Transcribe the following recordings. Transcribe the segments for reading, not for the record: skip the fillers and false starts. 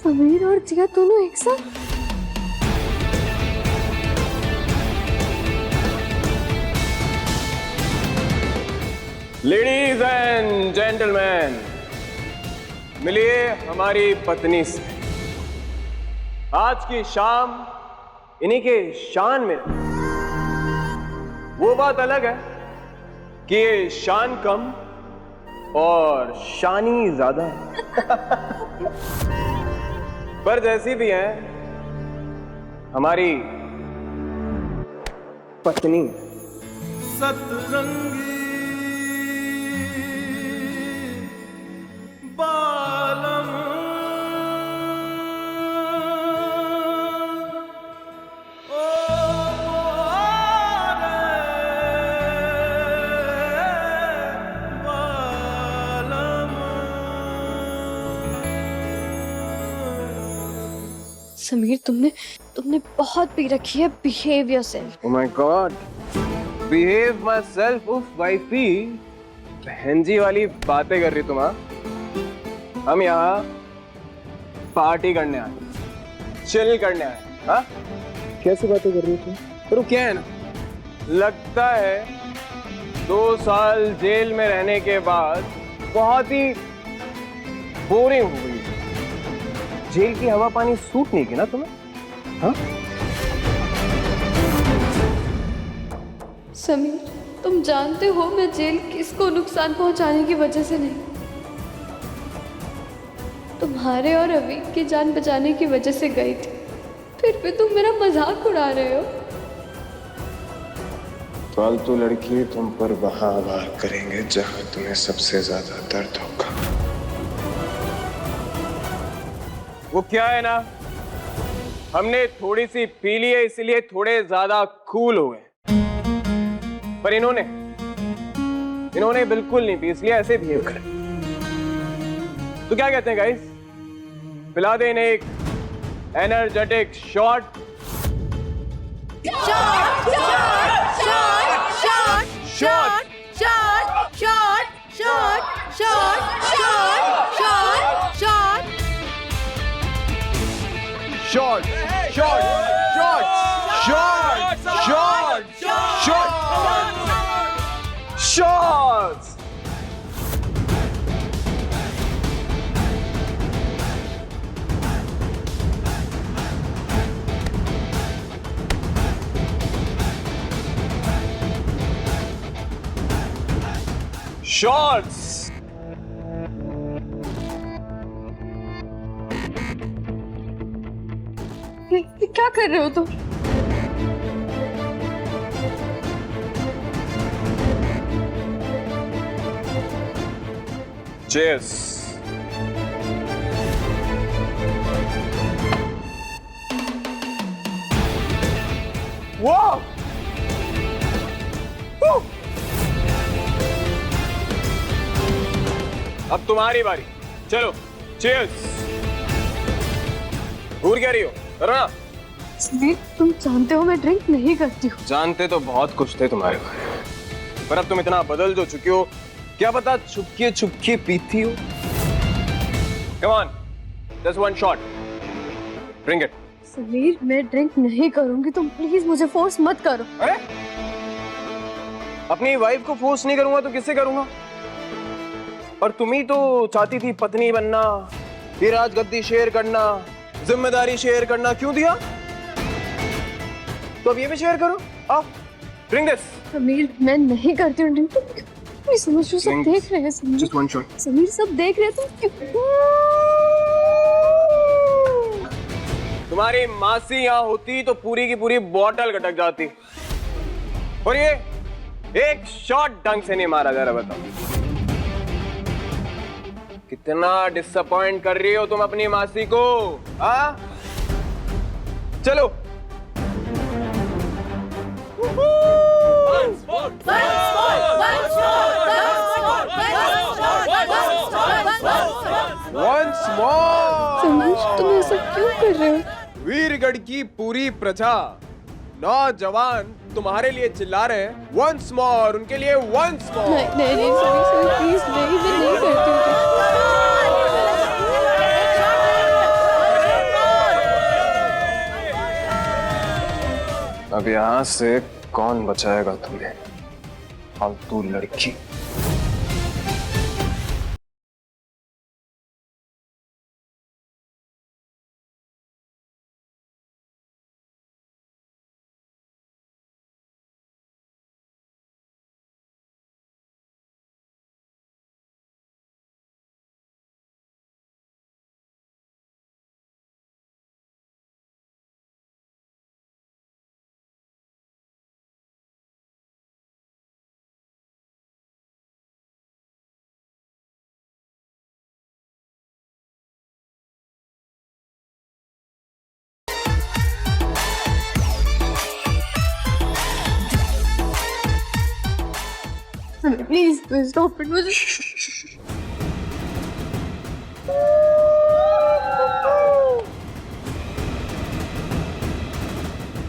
समीर और जिया दोनों एक साथ। लेडीज एंड जेंटलमैन, मिलिए हमारी पत्नी से। आज की शाम इन्हीं के शान में। वो बात अलग है कि ये शान कम और शानी ज्यादा है। पर जैसी भी है हमारी पत्नी। सतरंगी बालम ओ बालम। समीर तुमने बहुत पी रखी है। Behave yourself. Oh my God, behave myself। उफ वाइफी, बहन जी वाली बातें कर रही तुम। हाँ, हम यहाँ पार्टी करने आए, चिल करने आए। हाँ, कैसी बातें कर रही हो तुम? पर वो क्या है ना, लगता है 2 साल जेल में रहने के बाद बहुत ही बोरिंग हो गई। जेल की हवा पानी सूट नहीं की ना तुम्हें? हाँ? समीर तुम जानते हो मैं जेल किसको नुकसान पहुंचाने की वजह से नहीं, तुम्हारे और रवि की जान बचाने की वजह से गई थी। फिर भी तुम मेरा मजाक उड़ा रहे हो। फालतू लड़की तुम पर वहां वार करेंगे जहां तुम्हें सबसे ज्यादा दर्द होगा। वो क्या है ना, हमने थोड़ी सी पी ली है इसलिए थोड़े ज्यादा कूल हो गए। पर इन्होंने बिल्कुल नहीं पी, इसलिए ऐसे बिहेव कर। तो क्या कहते हैं गाइस, पिला दें इन्हें एक एनर्जेटिक शॉट। Shots! Shots! ये क्या कर रहे हो तुम? Cheers! Wow! Woo! अब तुम्हारी बारी, चलो चीयर्स। भूल क्या रही हो, करो ना। समीर तुम जानते हो मैं ड्रिंक नहीं करती हूँ। जानते तो बहुत कुछ थे तुम्हारे बारे में, पर अब तुम इतना बदल जो चुकी हो, क्या पता छुपके छुपके पीती हो। Come on, just one shot. Drink it. Sameer मैं ड्रिंक नहीं करूंगी, तुम प्लीज मुझे फोर्स मत करो। अरे अपनी वाइफ को फोर्स नहीं करूंगा तो किससे करूंगा? और तुम ही तो चाहती थी पत्नी बनना, फिर राजगद्दी शेयर करना, जिम्मेदारी शेयर करना, क्यों दिया? तो अब ये भी शेयर करो। आओ, ड्रिंक दिस। समीर मैं नहीं करती हूँ ड्रिंक। तुम समझो, सब देख रहे हैं Sameer. Just one shot. Sameer सब देख रहे हैं, तुम क्यों? तुम्हारी मासी यहाँ होती तो पूरी की पूरी बॉटल गटक जाती। और ये एक शॉट ढंग से नहीं मारा जा रहा। बताओ कितना डिसअपॉइंट कर रही हो तुम अपनी मासी को। हाँ चलो। Once more. समीर तुम ऐसा क्यों कर रहे हो? वीरगढ़ की पूरी प्रजा नौजवान तुम्हारे लिए चिल्ला रहे हैं वंस मोर, उनके लिए वंस मोर। नहीं नहीं नहीं, सॉरी सॉरी प्लीज, नहीं मैं नहीं करती अब यहाँ से कौन बचाएगा तुम्हें, फालतू लड़की। प्लीज प्लीज स्टॉप इट मुझे।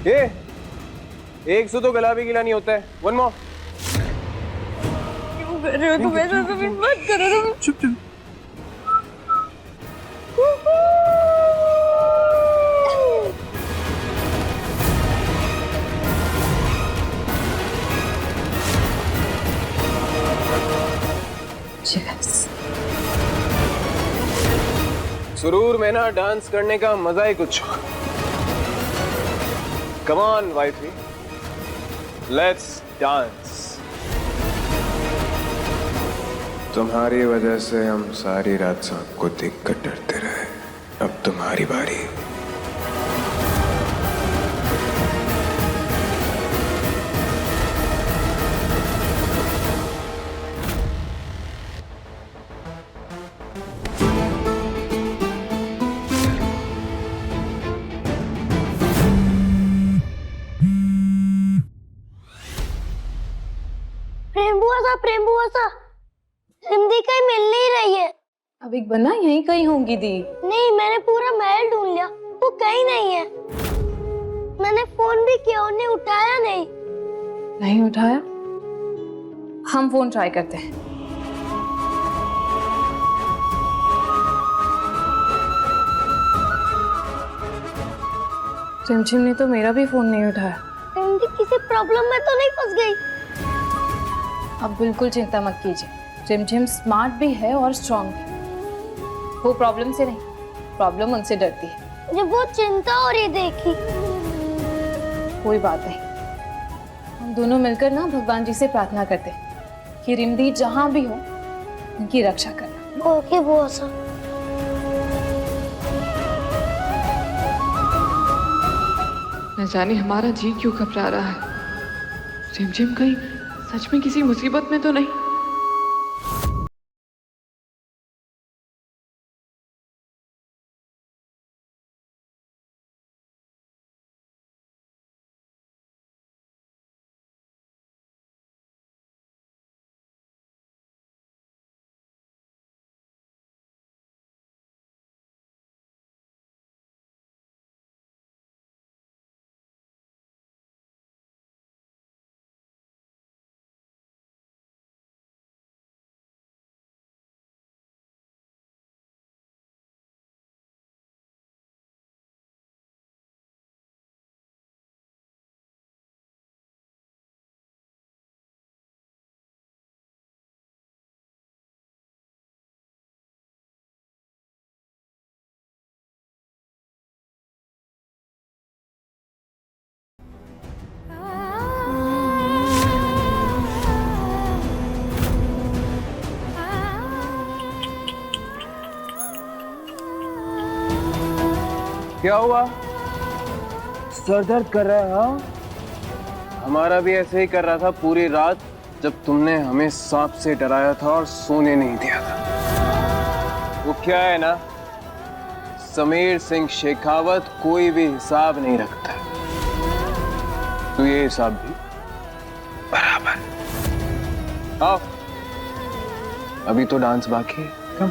ये एक से तो गला भी गिला नहीं होता है। One more. क्यों कर रहे हो तुम ऐसा? तुम मत करो तुम। चुप चुप। सुरूर में ना डांस करने का मजा ही कुछ। Come on wifey, let's dance. तुम्हारी वजह से हम सारी रात सांप को देखकर डरते रहे, अब तुम्हारी बारी। प्रेम बुआ सा हिंदी कहीं मिल नहीं रही है। अब एक बना यहीं कहीं होंगी दी। नहीं, मैंने पूरा महल ढूंढ लिया, वो कहीं नहीं है। मैंने फोन भी किया, उन्हें उठाया नहीं। नहीं उठाया? हम फोन ट्राई करते हैं। चिमचिम ने तो मेरा भी फोन नहीं उठाया। हिंदी किसी प्रॉब्लम में तो नहीं फंस गई? अब बिल्कुल चिंता मत कीजिए, चिमचिम स्मार्ट भी है और स्ट्रांग भी। वो प्रॉब्लम से नहीं, प्रॉब्लम उनसे डरती है। मुझे बहुत चिंता हो रही देखी। कोई बात नहीं, हम दोनों मिलकर ना भगवान जी से प्रार्थना करते हैं कि रिमदी जहां भी हो उनकी रक्षा करना। ओके बुआ सा। न जाने हमारा जी क्यों घबरा रहा है। चिमचिम कहीं सच में किसी मुसीबत में तो नहीं? क्या हुआ? सर दर्द कर रहा है? हाँ, हमारा भी ऐसे ही कर रहा था पूरी रात, जब तुमने हमें सांप से डराया था और सोने नहीं दिया था। वो क्या है ना, समीर सिंह शेखावत कोई भी हिसाब नहीं रखता, तो ये हिसाब भी बराबर। आओ, अभी तो डांस बाकी है। कम।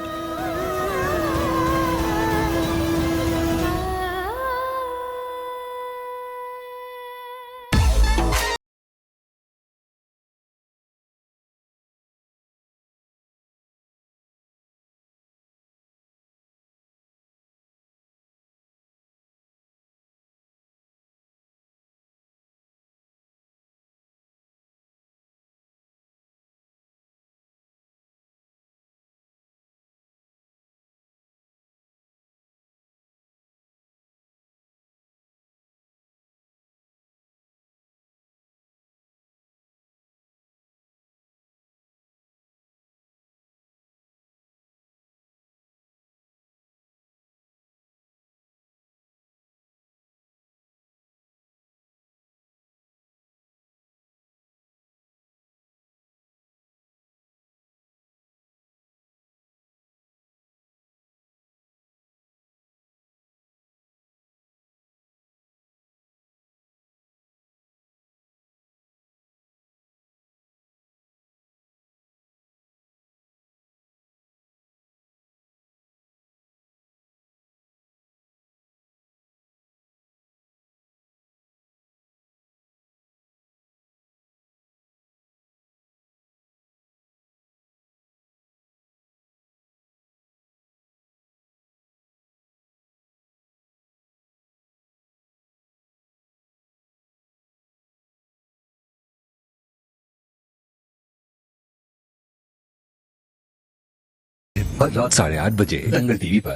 हर रात 8:30 बजे दंगल टीवी पर।